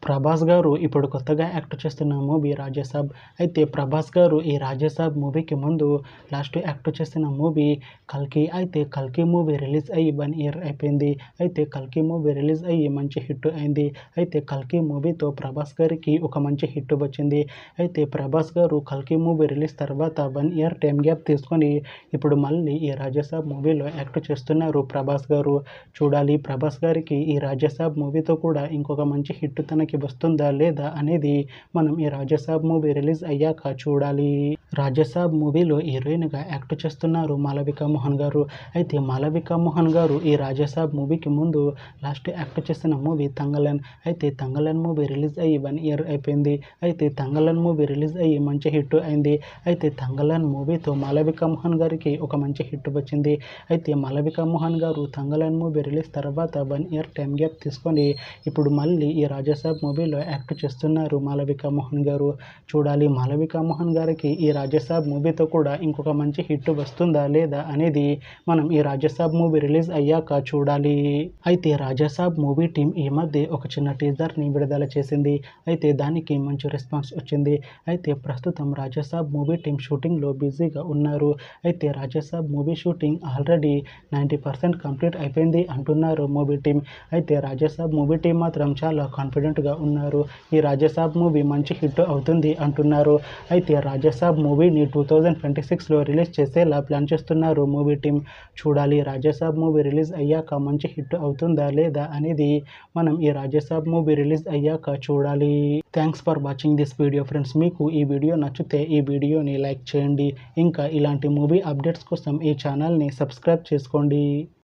ప్రభాస్ గారు ఇప్పుడు కొత్తగా యాక్ట్ చేస్తున్న మూవీ రాజాసాబ్. అయితే ప్రభాస్ గారు ఈ రాజాసాబ్ మూవీకి ముందు లాస్ట్ యాక్ట్ చేసిన మూవీ కల్కి. అయితే కల్కి మూవీ రిలీజ్ అయ్యి 1 ఇయర్ అయిపోయింది. అయితే కల్కి మూవీ రిలీజ్ అయ్యి మంచి హిట్ అయింది. అయితే కల్కి మూవీతో ప్రభాస్ గారికి ఒక మంచి హిట్ వచ్చింది. అయితే ప్రభాస్ గారు కల్కి మూవీ రిలీజ్ తర్వాత 1 ఇయర్ టైం గ్యాప్ తీసుకొని ఇప్పుడు మళ్ళీ ఈ రాజాసాబ్ మూవీలో యాక్ట్ చేస్తున్నారు ప్రభాస్ గారు. చూడాలి ప్రభాస్ గారికి ఈ రాజాసాబ్ మూవీతో కూడా ఇంకొక మంచి హిట్ తనకి వస్తుందా లేదా అనేది మనం ఈ రాజాసాబ్ మూవీ రిలీజ్ అయ్యాక చూడాలి. రాజాసాబ్ మూవీలో హీరోయిన్గా యాక్ట్ చేస్తున్నారు మాళవిక మోహన్ గారు. అయితే మాళవిక మోహన్ గారు ఈ రాజాసాబ్ మూవీకి ముందు లాస్ట్ యాక్ట్ చేసిన మూవీ తంగలన్. అయితే తంగలన్ మూవీ రిలీజ్ అయ్యి 1 ఇయర్ అయిపోయింది. అయితే తంగలన్ మూవీ రిలీజ్ అయ్యి మంచి హిట్ అయింది. అయితే తంగలన్ మూవీతో మాళవిక మోహన్ గారికి ఒక మంచి హిట్ వచ్చింది. అయితే మాళవిక మోహన్ గారు తంగలన్ మూవీ రిలీజ్ తర్వాత 1 ఇయర్ టైం గ్యాప్ తీసుకొని ఇప్పుడు మళ్ళీ ఈ రాజాసాబ్ మూవీలో యాక్ట్ చేస్తున్నారు మాళవిక మోహన్ గారు. చూడాలి మాళవిక మోహన్ గారికి ఈ రాజాసాబ్ మూవీతో కూడా ఇంకొక మంచి హిట్ వస్తుందా లేదా అనేది మనం ఈ రాజాసాబ్ మూవీ రిలీజ్ అయ్యాక చూడాలి. అయితే రాజాసాబ్ మూవీ టీం ఈ మధ్య ఒక చిన్న టీజర్ని విడుదల చేసింది. అయితే దానికి మంచి రెస్పాన్స్ వచ్చింది. అయితే ప్రస్తుతం రాజాసాబ్ మూవీ టీం షూటింగ్లో బిజీగా ఉన్నారు. అయితే Rajasaab movie shooting already 90% complete అయిపోయింది అంటున్నారు మూవీ టీం. అయితే రాజాసాబ్ మూవీ టీం మాత్రం చాలా కాన్ఫిడెంట్గా ఉన్నారు. ఈ రాజాసాబ్ మూవీ మంచి హిట్ అవుతుంది అంటున్నారు. అయితే రాజాసాబ్ మూవీని 2026లో రిలీజ్ చేసేలా ప్లాన్ చేస్తున్నారు మూవీ టీం. చూడాలి రాజాసాబ్ మూవీ రిలీజ్ అయ్యాక మంచి హిట్ అవుతుందా లేదా అనేది మనం ఈ రాజాసాబ్ మూవీ రిలీజ్ అయ్యాక చూడాలి. Thanks for watching this video friends. మీకు ఈ వీడియో నచ్చితే ఈ వీడియోని లైక్ చేయండి. ఇంకా ఇలాంటి మూవీ అప్డేట్స్ కోసం ఈ ఛానల్ని సబ్స్క్రైబ్ చేసుకోండి.